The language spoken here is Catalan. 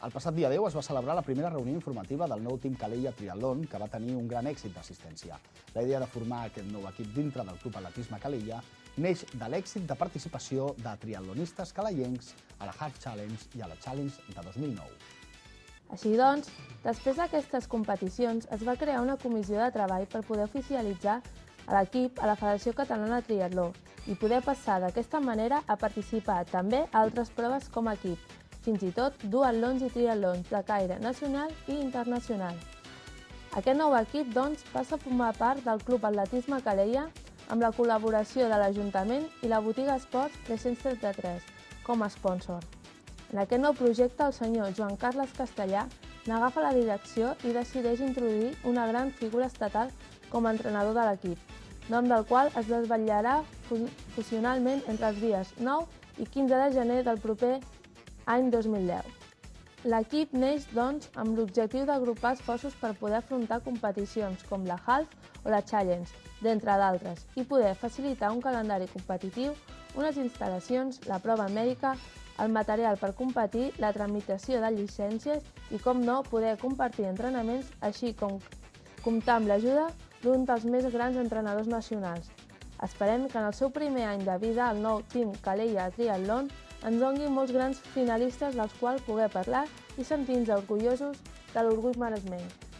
El passat dia 10 es va celebrar la primera reunió informativa del nou Team Calella Triatlon, que va tenir un gran èxit d'assistència. La idea de formar aquest nou equip dintre del Club Atletisme Calella neix de l'èxit de participació de triatlonistes calellencs a la Half Challenge i a la Challenge de 2009. Així doncs, després d'aquestes competicions es va crear una comissió de treball per poder oficialitzar l'equip a la Federació Catalana de Triatló i poder passar d'aquesta manera a participar també a altres proves com a equip, fins i tot duatlons i triatlons de caire nacional i internacional. Aquest nou equip, doncs, passa a formar part del Club Atletisme Calella amb la col·laboració de l'Ajuntament i la botiga Esports 333 com a sponsor. En aquest nou projecte, el senyor Joan Carles Castellà n'agafa la direcció i decideix introduir una gran figura estatal com a entrenador de l'equip, nom del qual es desvetllarà funcionalment entre els dies 9 i 15 de gener del proper any 2010. L'equip neix, doncs, amb l'objectiu d'agrupar esforços per poder afrontar competicions com la Half o la Challenge, d'entre d'altres, i poder facilitar un calendari competitiu, unes instal·lacions, la prova mèdica, el material per competir, la tramitació de llicències i, com no, poder compartir entrenaments, així com comptar amb l'ajuda d'un dels més grans entrenadors nacionals. Esperem que en el seu primer any de vida el nou Team Calella Triatlon ens doni molts grans finalistes dels quals poder parlar i sentir-nos orgullosos de l'orgull maresmenc.